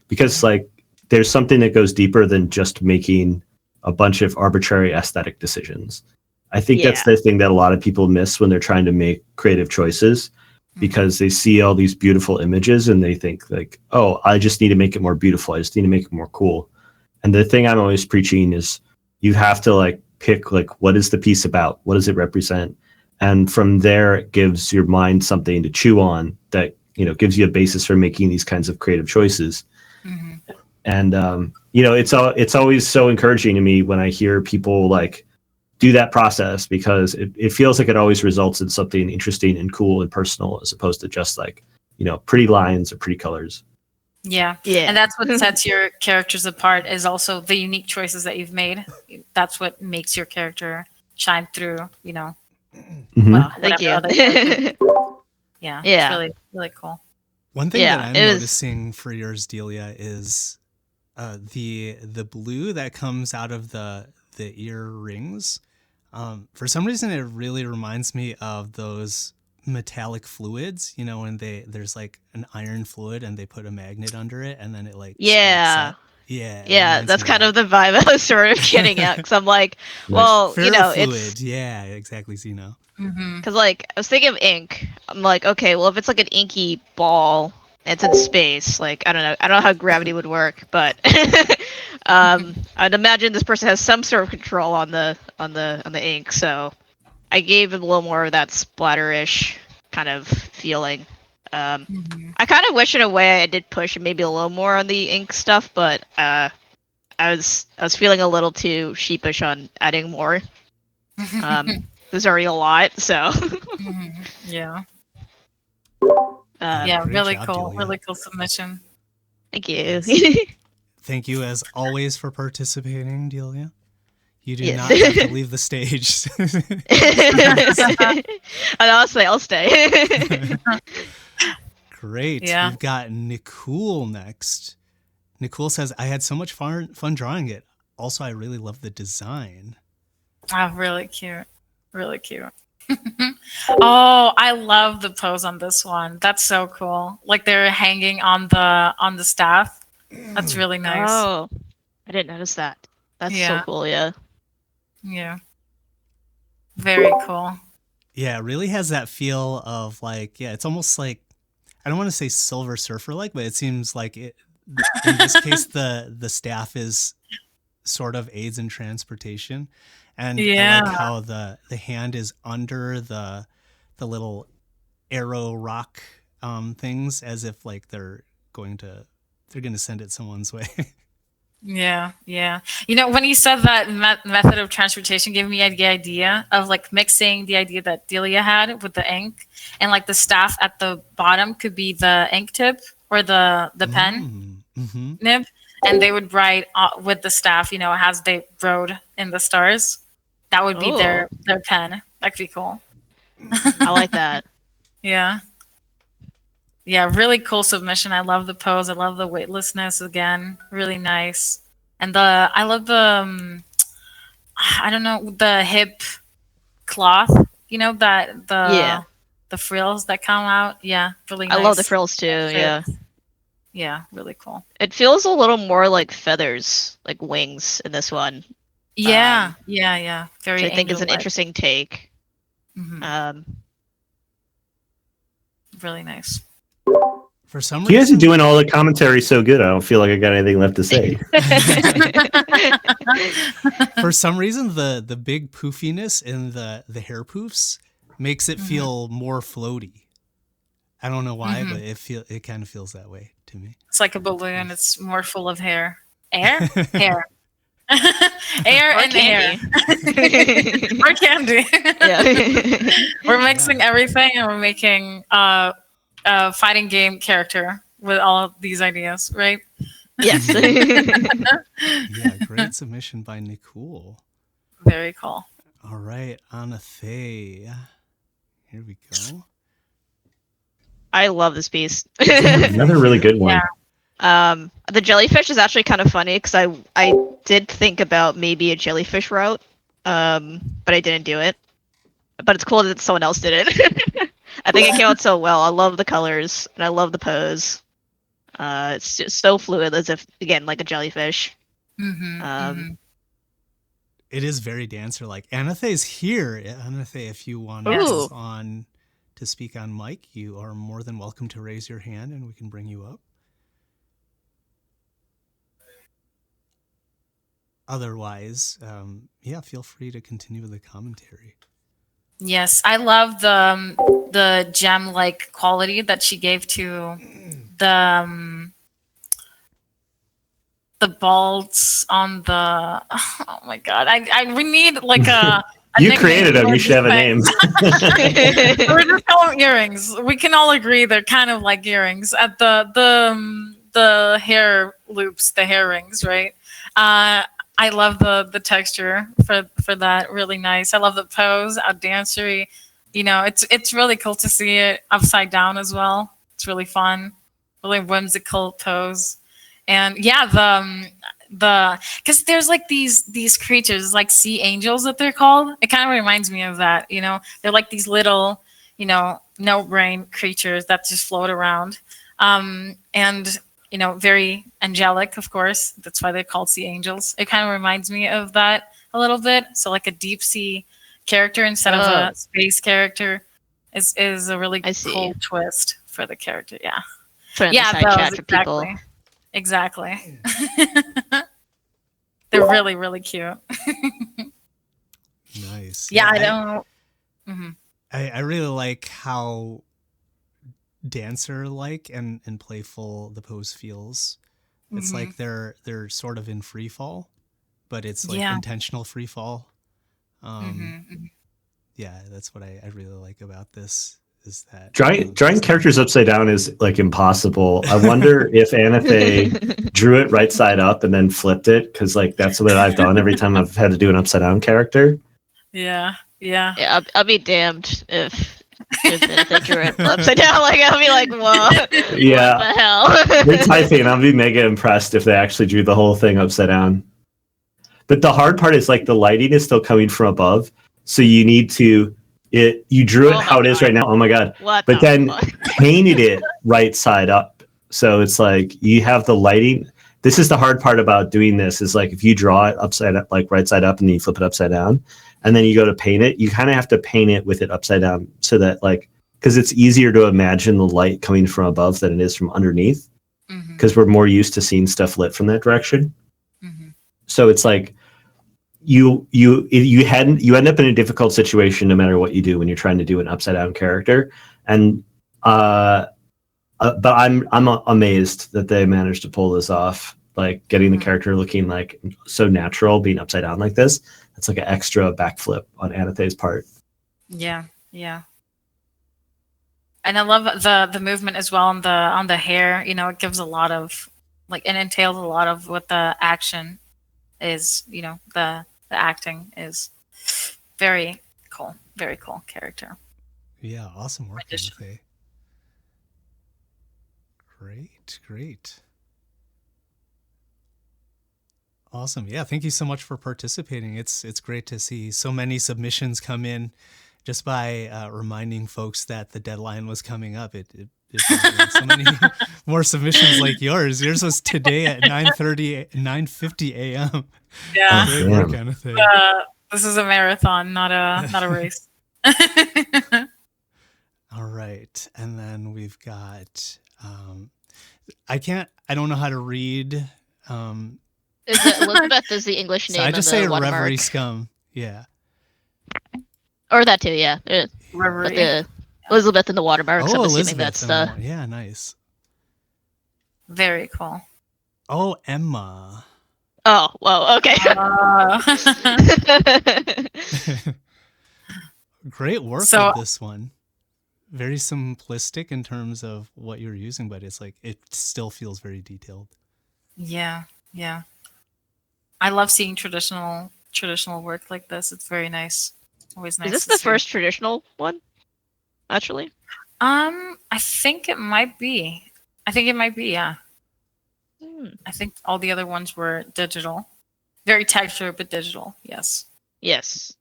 because like there's something that goes deeper than just making a bunch of arbitrary aesthetic decisions. I think that's the thing that a lot of people miss when they're trying to make creative choices, because they see all these beautiful images and they think like, oh, I just need to make it more beautiful. I just need to make it more cool. And the thing I'm always preaching is you have to like pick like, what is the piece about? What does it represent? And from there, it gives your mind something to chew on that, gives you a basis for making these kinds of creative choices. And, it's always so encouraging to me when I hear people like do that process, because it feels like it always results in something interesting and cool and personal, as opposed to just like, pretty lines or pretty colors. Yeah. And that's what sets your characters apart, is also the unique choices that you've made. That's what makes your character shine through, Well, Thank you. Yeah. It's really, really cool. One thing that I'm noticing for yours, Delia, is the blue that comes out of the earrings. For some reason, it really reminds me of those metallic fluids, when there's like an iron fluid and they put a magnet under it and then it like that's kind of the vibe I was sort of getting at, because I'm like, well, fluid. It's exactly, Zeno. Because like I was thinking of ink. I'm like, okay, well, if it's like an inky ball, and it's in space, like I don't know how gravity would work, but I'd imagine this person has some sort of control on the ink, so I gave him a little more of that splatter-ish kind of feeling. I kind of wish in a way I did push maybe a little more on the ink stuff, but I was feeling a little too sheepish on adding more. There's already a lot, so Yeah. Great really job, cool. Delia. Really cool submission. Thank you. Thank you as always for participating, Delia. You do not have to leave the stage. And I'll stay. Great. Yeah. We've got Nicole next. Nicole says, I had so much fun drawing it. Also, I really love the design. Oh, really cute. Really cute. Oh, I love the pose on this one. That's so cool. Like they're hanging on the staff. That's really nice. Oh, I didn't notice that. That's so cool. Yeah. Yeah. Very cool. Yeah, it really has that feel of like, it's almost like, I don't want to say Silver Surfer like, but it seems like it, in this case, the staff is sort of aids in transportation. And I like how the hand is under the little arrow rock things, as if like they're going to send it someone's way. Yeah. When you said that method of transportation gave me the idea of like mixing the idea that Delia had with the ink, and like the staff at the bottom could be the ink tip or the pen nib, and they would write with the staff, as they rode in the stars. That would be their pen. That'd be cool. I like that. Yeah, really cool submission. I love the pose. I love the weightlessness again. Really nice. And I love the I don't know, the hip cloth. That the frills that come out. Yeah, really nice. I love the frills too. Yeah. Yeah, really cool. It feels a little more like feathers, like wings in this one. Yeah. Very. Which I think is an interesting take. Really nice. For some You guys reason, are doing all the commentary so good. I don't feel like I got anything left to say. for some reason, the big poofiness in the hair poofs makes it feel more floaty. I don't know why, but it kind of feels that way to me. It's like a balloon. It's more full of hair. Hair. Air and candy. hair. Or candy. Yeah. We're mixing everything, and we're making a fighting game character with all of these ideas, right? Yes. Yeah, great submission by Nicole. Very cool. All right, Anathay. Here we go. I love this piece. Another really good one. Yeah. The jellyfish is actually kind of funny because I did think about maybe a jellyfish route, but I didn't do it. But it's cool that someone else did it. I think it came out so well. I love the colors and I love the pose. It's just so fluid, as if again like a jellyfish. It is very dancer-like. Anathay's here. Anathay, if you want Ooh. on to speak on mic, you are more than welcome to raise your hand and we can bring you up. Otherwise, yeah, feel free to continue with the commentary. Yes, I love the gem-like quality that she gave to the bolts on the. Oh my god! We need like a. You created them. You should have a name. We're just calling them earrings. We can all agree they're kind of like earrings at the hair loops, the hair rings, right? I love the texture for that. Really nice. I love the pose, how dancery. You know, it's really cool to see it upside down as well. It's really fun, really whimsical pose, and yeah, the because there's like these creatures like sea angels that they're called. It kind of reminds me of that. You know, they're like these little, you know, no brain creatures that just float around, and you know, very angelic, of course. That's why they're called sea angels. It kind of reminds me of that a little bit. So like a deep sea character instead of a space character is a really cool twist for the character. Yeah. Yeah, those, exactly. Exactly. They're really, really cute. Nice. Yeah, I don't. Mm-hmm. I really like how dancer like and playful the pose feels. It's like they're sort of in free fall, but it's like intentional free fall. Yeah, that's what I really like about this. Is that drawing characters upside down is like impossible. I wonder if Anathay drew it right side up and then flipped it, because like that's what I've done every time I've had to do an upside down character. Yeah. I'll be damned if they drew it upside down. Like I'll be like, whoa, yeah, what the hell? They're typing. I'll be mega impressed if they actually drew the whole thing upside down. But the hard part is like the lighting is still coming from above, so you need to. You drew it how it is right now. Oh my god! But then painted it right side up, so it's like you have the lighting. This is the hard part about doing this. Is like if you draw it upside up, like right side up, and then you flip it upside down, and then you go to paint it. You kind of have to paint it with it upside down, so that like because it's easier to imagine the light coming from above than it is from underneath, because we're more used to seeing stuff lit from that direction. So it's like. You end up in a difficult situation no matter what you do when you're trying to do an upside down character, and but I'm amazed that they managed to pull this off, like getting the character looking like so natural, being upside down like this. That's like an extra backflip on Anathay's part. Yeah. And I love the movement as well on the hair. You know, it gives a lot of like it entails a lot of what the action is. You know, the acting is very cool character. Yeah, awesome work, Anathay. Great. Awesome. Yeah, thank you so much for participating. It's great to see so many submissions come in just by reminding folks that the deadline was coming up. It so many more submissions like yours. Yours was today at 9:50 a.m. Yeah. Great work, Anathay. This is a marathon, not a race. All right. And then we've got I don't know how to read. Is it Elizabeth is the English name? So I just say watermark. Reverie Scum. Yeah. Or that too, yeah. Reverie. But the Elizabeth in the watermark. Oh, I'm Elizabeth assuming that's the. Yeah, nice. Very cool. Oh, Emma. Oh, well, okay. Great work with this one. Very simplistic in terms of what you're using, but it's like it still feels very detailed. Yeah, yeah. I love seeing traditional work like this. It's very nice. Always Is nice this to the see. first traditional one? Actually, I think it might be. I think it might be, yeah. Hmm. I think all the other ones were digital. Very textured, but digital. Yes. Yes,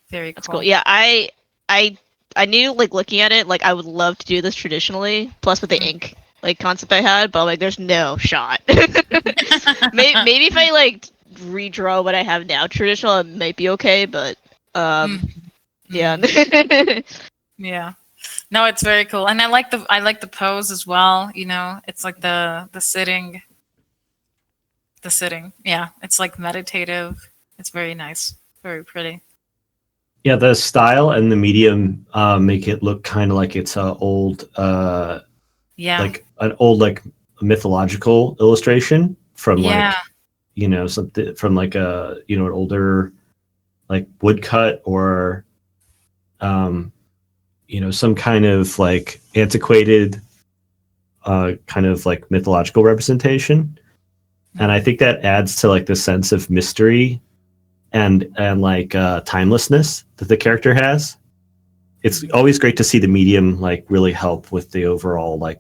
Very that's cool. cool. Yeah, I, I knew like looking at it, like I would love to do this traditionally. Plus with the Mhm. ink like concept I had, but like there's no shot. Maybe if I like redraw what I have now traditional, it might be okay. But Mhm. yeah. Mhm. Yeah. No, it's very cool. And I like the pose as well, you know. It's like the sitting. The sitting. Yeah. It's like meditative. It's very nice. Very pretty. Yeah, the style and the medium make it look kind of like it's a old, Yeah. like an old like mythological illustration from Yeah. like something from like a an older like woodcut or some kind of like antiquated kind of like mythological representation. And I think that adds to like the sense of mystery and like timelessness that the character has. It's always great to see the medium like really help with the overall like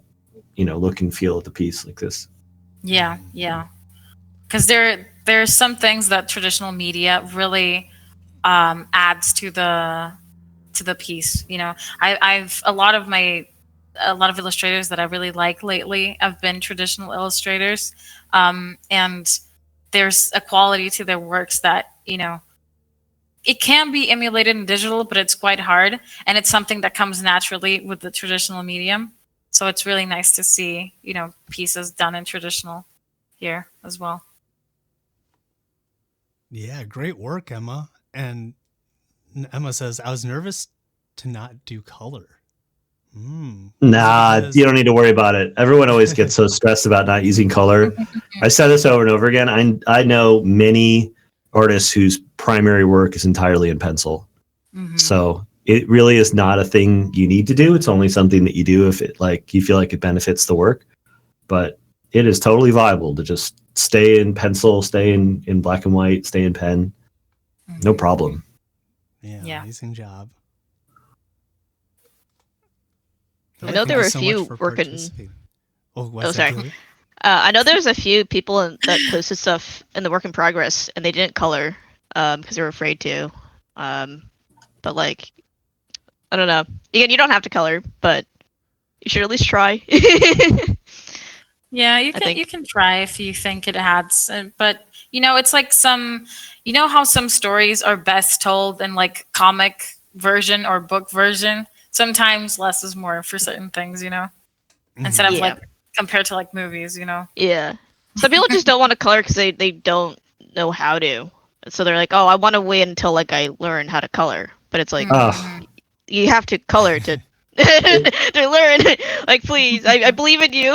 look and feel of the piece like this. Yeah. Yeah. Because there's some things that traditional media really adds to the piece. You know, I've a lot of illustrators that I really like lately have been traditional illustrators, and there's a quality to their works that it can be emulated in digital, but it's quite hard, and it's something that comes naturally with the traditional medium. So it's really nice to see pieces done in traditional here as well. Yeah, great work, Emma. And Emma says, I was nervous to not do color. Nah, you don't need to worry about it. Everyone always gets so stressed about not using color. I said this over and over again. I know many artists whose primary work is entirely in pencil. Mhm. So it really is not a thing you need to do. It's only something that you do if it like you feel like it benefits the work. But it is totally viable to just stay in pencil, stay in black and white, stay in pen. No problem. Yeah. Amazing job. I know Thank there you were a so much few for working. participating. Oh, Oh, what's that, sorry. Delia? I know there's a few people that posted stuff in the work in progress, and they didn't color because they were afraid to. But like, I don't know. Again, you don't have to color, but you should at least try. Yeah, I think. you can try if you think it adds, but it's like how some stories are best told in like comic version or book version. Sometimes less is more for certain things, instead of Yeah. like compared to like movies. Yeah. Some people just don't want to color because they don't know how to. So they're like, oh, I want to wait until like I learn how to color. But it's like you have to color to to learn. Like, please, I believe in you.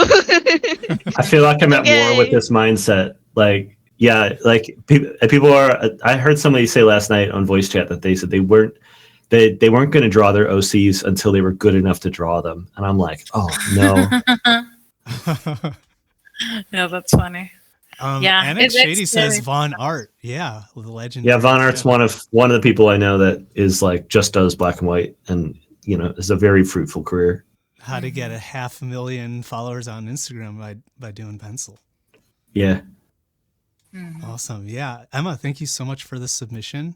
I feel like I'm at war with Okay. this mindset. Like, yeah, like people are. I heard somebody say last night on voice chat that they said they weren't going to draw their OCs until they were good enough to draw them, and I'm like, oh no. Yeah, that's funny. Yeah, Annex Shady it's says scary. Von Art. Yeah, the legend. Yeah, Von Art's one of the people I know that is like just does black and white, and is a very fruitful career. How to get 500,000 followers on Instagram by doing pencil. Yeah. Awesome. Yeah. Emma, thank you so much for the submission.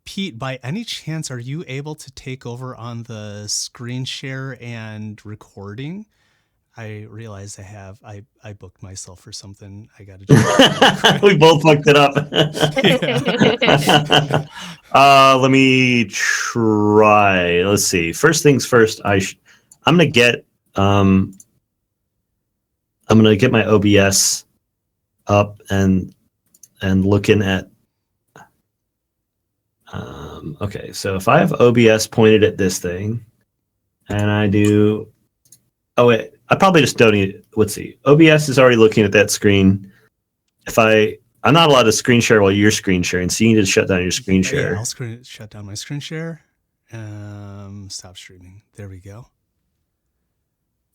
Pete, by any chance, are you able to take over on the screen share and recording? I realize I booked myself for something. I got to. We both fucked it up. Let me try. Let's see. First things first. I'm gonna get my OBS up and looking at. Okay, so if I have OBS pointed at this thing, and I do. Oh wait, I probably just don't need. Let's see. OBS is already looking at that screen. If I'm not allowed to screen share while you're screen sharing, so you need to shut down your screen share. Yeah, I'll shut down my screen share. Stop streaming. There we go.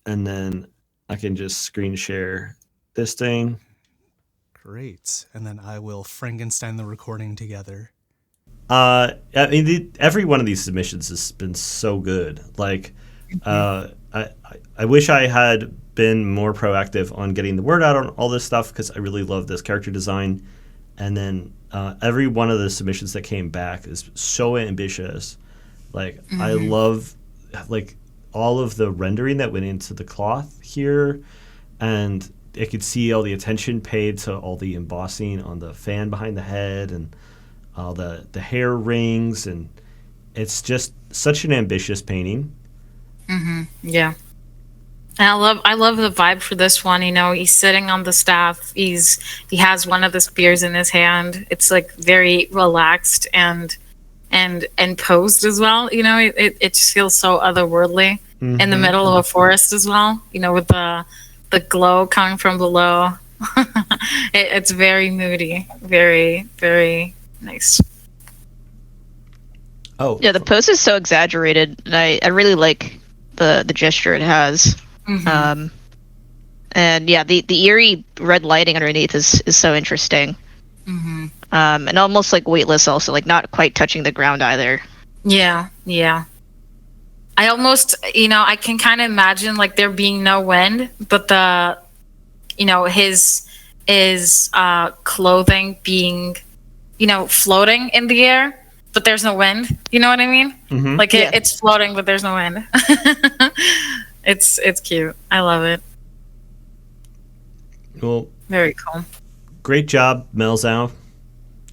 And then I can just screen share this thing. Great. And then I will Frankenstein the recording together. I mean, every one of these submissions has been so good. Like, I wish I had been more proactive on getting the word out on all this stuff because I really love this character design. And then every one of the submissions that came back is so ambitious. Like, I love like all of the rendering that went into the cloth here, and I could see all the attention paid to all the embossing on the fan behind the head and all the hair rings, and it's just such an ambitious painting. Yeah. And I love the vibe for this one. You know, he's sitting on the staff. He has one of the spears in his hand. It's like very relaxed and posed as well. You know, it just feels so otherworldly in the middle of a forest as well. You know, with the glow coming from below. It's very moody, very, very nice. Oh Yeah, the pose is so exaggerated, and I really like the gesture it has. And yeah, the eerie red lighting underneath is so interesting. And almost like weightless, also like not quite touching the ground either. Yeah. I almost, I can kind of imagine like there being no wind, but his clothing being, floating in the air, but there's no wind. You know what I mean? Like it's floating, but there's no wind. It's cute. I love it. Well, very cool. Great job, Melzow.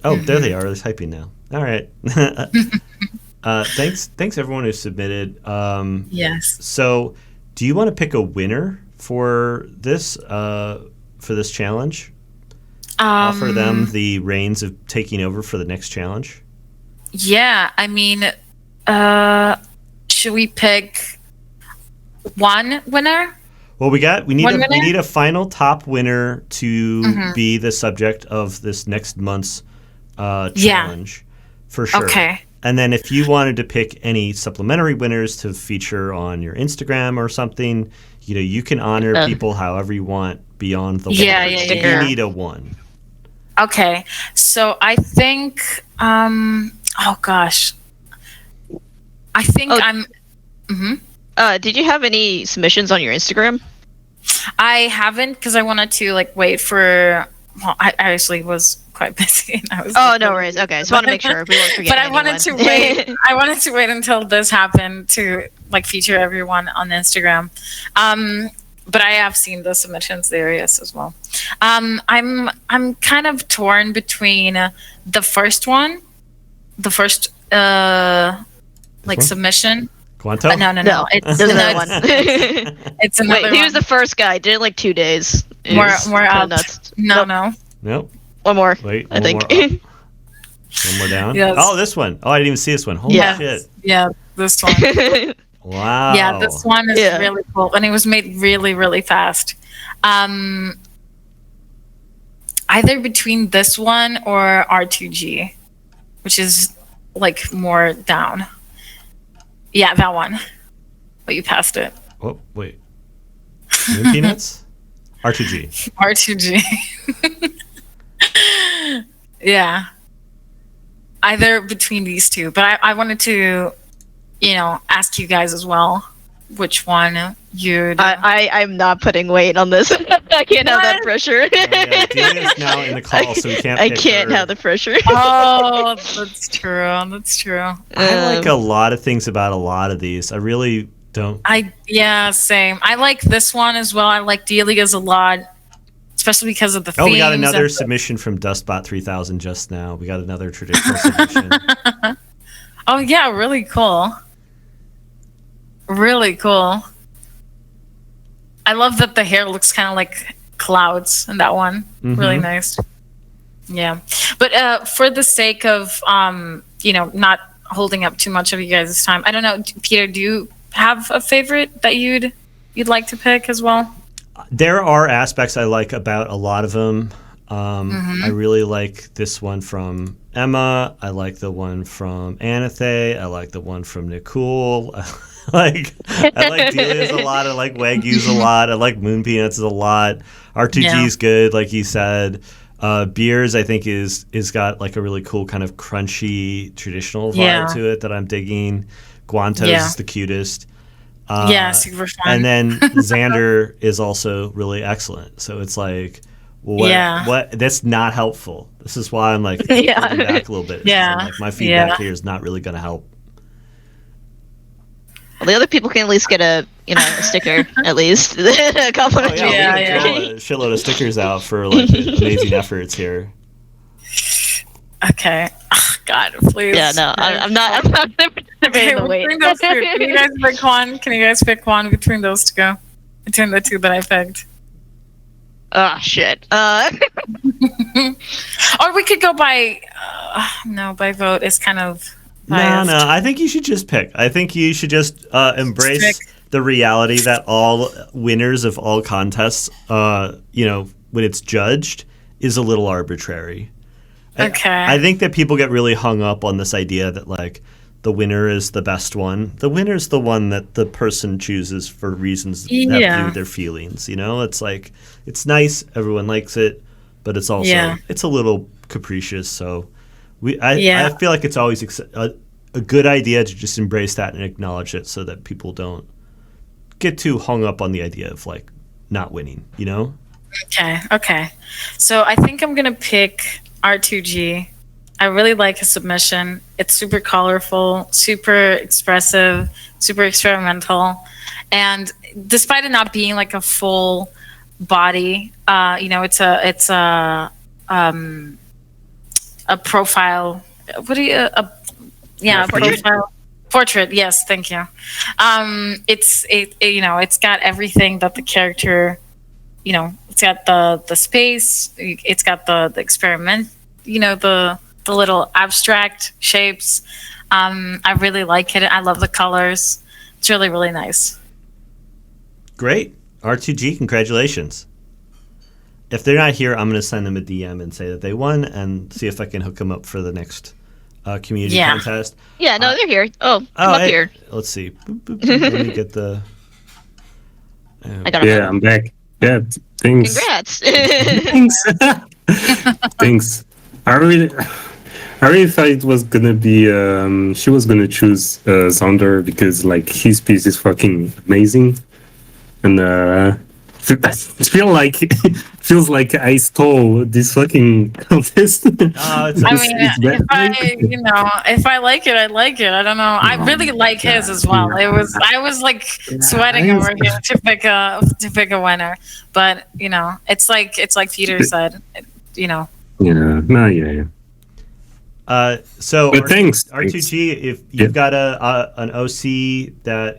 Oh, there they are. They're typing now. All right. Thanks everyone who submitted. Yes. So, do you want to pick a winner for this challenge? Offer them the reins of taking over for the next challenge. Yeah, I mean, should we pick one winner? Well, we need a final top winner to be the subject of this next month's challenge, for sure. Okay. And then if you wanted to pick any supplementary winners to feature on your Instagram or something, you can honor people however you want beyond the one. You need a one. Okay. So I think oh gosh. I think did you have any submissions on your Instagram? I haven't, because I wanted to wait for. Well, I actually was quite busy. And no worries. Okay, just want to make sure we won't forget. But I wanted to wait. I wanted to wait until this happened to feature everyone on Instagram. But I have seen the submissions there, yes, as well. I'm kind of torn between the first one, submission. Guanto? No. It's another one. It's another one. He was the first guy. Did it 2 days. More up. Nuts. No. Nope. One more. Wait, I think. One more down. Yes. Oh, this one. Oh, I didn't even see this one. Holy shit. Yeah, this one. Wow. Yeah, this one is really cool, and it was made really, really fast. Either between this one or R2G, which is more down. Yeah, that one. But you passed it. Oh, wait. Moon Peanuts? R2G. R2G. Yeah. Either between these two. But I wanted to, ask you guys as well which one you'd... I'm not putting weight on this. I can't have that pressure. Dania's now in the call, so we can't I can't have the pressure. Oh, that's true. I like a lot of things about a lot of these. I really don't. Same. I like this one as well. I like Delia's a lot, especially because of the themes. Oh, we got another submission from Dustbot 3000 just now. We got another traditional submission. Oh, yeah, really cool. Really cool. I love that the hair looks kind of like clouds in that one. Really nice. Yeah. But for the sake of, not holding up too much of you guys' time, I don't know, Peter, do you have a favorite that you'd like to pick as well? There are aspects I like about a lot of them. I really like this one from Emma. I like the one from Anathay. I like the one from Nicole. I like Delia's a lot. I like Wagu's a lot. I like Moon Peanuts a lot. R2G's good, like you said. Beers, I think, is got like a really cool kind of crunchy traditional vibe Yeah. to it that I'm digging. Guanto's Yeah. is the cutest. Yeah, super fun. And then Xander is also really excellent. So it's like, what? That's not helpful. This is why I'm like Yeah. holding back a little bit. Yeah. Like my feedback Yeah. here is not really going to help. Well, the other people can at least get a sticker at least. A compliment. Oh, yeah, Yeah, we can throw a shitload of stickers out for like amazing efforts here. Okay. Oh, God, please. Yeah, no, I'm not gonna participate Okay, in the wait. between those two, can you guys pick one? Can you guys pick one between those two? Between the two that I picked. Oh shit. Or we could go by. No, by vote is kind of. Biased. No. I think you should just pick. I think you should just embrace Pick. the reality that all winners of all contests, when it's judged, is a little arbitrary. Okay. I think that people get really hung up on this idea that like the winner is the best one. The winner is the one that the person chooses for reasons that do with their feelings. It's like it's nice, everyone likes it, but it's also it's a little capricious. So I feel like it's always a good idea to just embrace that and acknowledge it, so that people don't get too hung up on the idea of like not winning. Okay. So I think I'm gonna pick R2G. I really like his submission. It's super colorful, super expressive, super experimental, and despite it not being like a full body, it's a profile. Profile portrait. Yes, thank you. It's got everything that the character. It's got the space. It's got the experiment. The little abstract shapes. I really like it. I love the colors. It's really, really nice. Great. R2G, congratulations. If they're not here, I'm going to send them a DM and say that they won and see if I can hook them up for the next community contest. Yeah, no, they're here. Oh, come up here. Let's see. Boop, boop, boop. Let me get the... I got it. I'm back. Yeah, thanks. Congrats. Thanks. Thanks. I really thought it was gonna be she was gonna choose Xander because like his piece is fucking amazing, and it feels like I stole this fucking contest. If I like it, I like it. I don't know. I really like his as well. I was like sweating over here to pick a winner, but it's like Peter said, Yeah. So but thanks. R2G, if you've got an OC that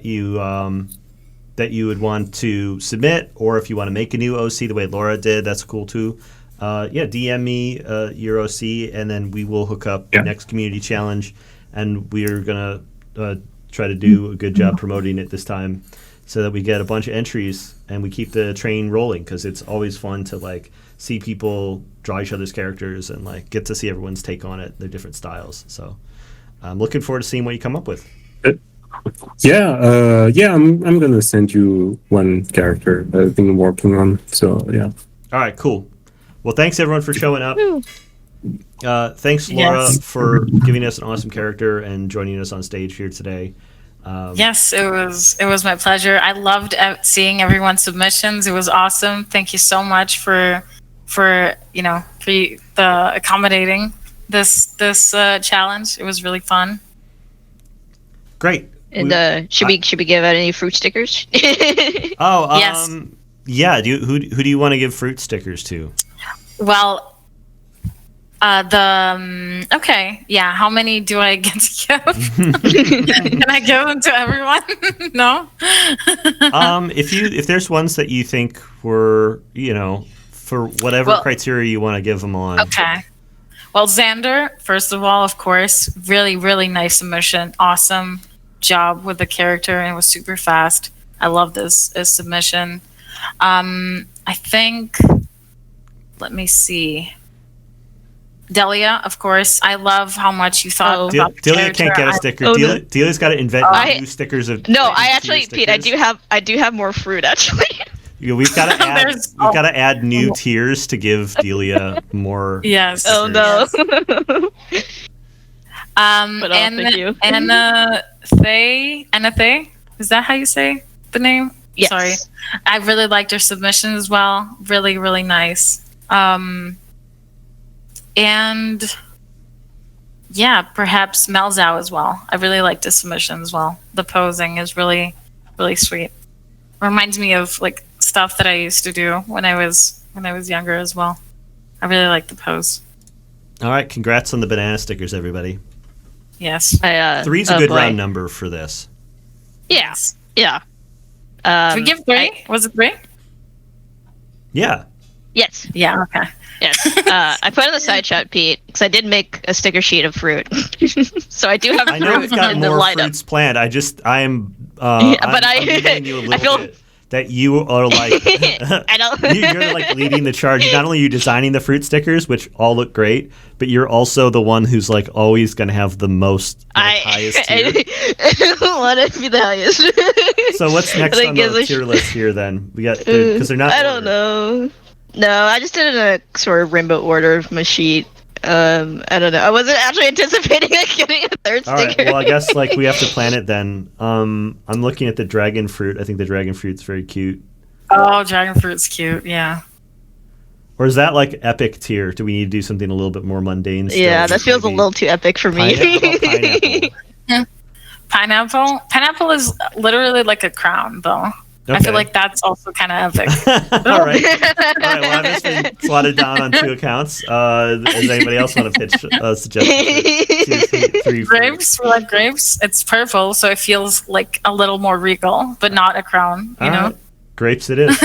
you would want to submit, or if you want to make a new OC the way Laura did, that's cool too. DM me your OC, and then we will hook up the next community challenge, and we're gonna try to do a good job promoting it this time, so that we get a bunch of entries and we keep the train rolling, because it's always fun to like see people draw each other's characters and like get to see everyone's take on it, their different styles. So I'm looking forward to seeing what you come up with. I'm gonna send you one character that I've been working on. So yeah. All right, cool. Well, thanks everyone for showing up. Thanks Laura for giving us an awesome character and joining us on stage here today. Yes, it was my pleasure. I loved seeing everyone's submissions. It was awesome. Thank you so much for the accommodating this challenge. It was really fun. Great. And should we give out any fruit stickers? Yes. Yeah. Who do you want to give fruit stickers to? Well, okay, yeah. How many do I get to give? Can I give them to everyone? No. If there's ones that you think were, for whatever criteria you want to give them on. Okay. Well, Xander, first of all, of course, really, really nice submission. Awesome job with the character, and it was super fast. I love this submission. I think. Let me see. Delia, of course. I love how much you thought about the Delia character. can't get a sticker. Delia's got to invent new stickers of. No, I actually, Pete, I do have more fruit actually. We've got to add new tiers to give Delia more. Yes. Oh no. But Anna, thank you. Anna Thay, is that how you say the name? Yes. Sorry. I really liked her submission as well. Really, really nice. And yeah, perhaps Melzow as well. I really liked his submission as well. The posing is really, really sweet. Reminds me of like stuff that I used to do when I was younger as well. I really like the pose. All right, congrats on the banana stickers, everybody. Yes. 3's a good round number for this. Yes. Yeah. Did we give 3? Was it 3? Yeah. Yes. Yeah. Okay. Yes. I put in the side shot, Pete, because I did make a sticker sheet of fruit. So I do have I know fruit we've got in the more lineup. fruits planned. I'm giving you a little I feel bit that you are like I don't. you're like leading the charge. Not only are you designing the fruit stickers, which all look great, but you're also the one who's like always going to have the most highest tier. I don't want to be the highest. So what's next on the tier list here then? We got because they're not. I don't know. No, I just did it in a sort of rainbow order of my sheet. I don't know. I wasn't actually anticipating getting a third All right. sticker. Well, I guess like we have to plan it then. I'm looking at the dragon fruit. I think the dragon fruit's very cute. Oh, dragon fruit's cute. Yeah. Or is that like epic tier? Do we need to do something a little bit more mundane? Still? Yeah, that feels a little too epic for me. Pineapple. Pineapple is literally like a crown, though. I Okay. feel like that's also kind of epic. All right. Well, I've just been slotted down on 2 accounts. Does anybody else want to pitch a suggestion? Three Grapes, we like grapes. It's purple, so it feels like a little more regal, but not a crown. You know. Right. Grapes it is.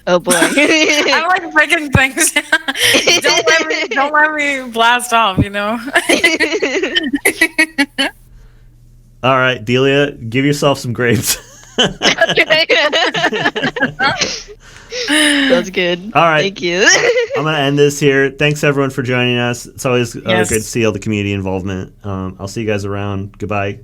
Oh boy. I'm like breaking things. don't let me blast off. You know. All right, Delia, give yourself some grapes. That's good. All right. Thank you. I'm going to end this here. Thanks, everyone, for joining us. It's always Yes. great to see all the community involvement. I'll see you guys around. Goodbye.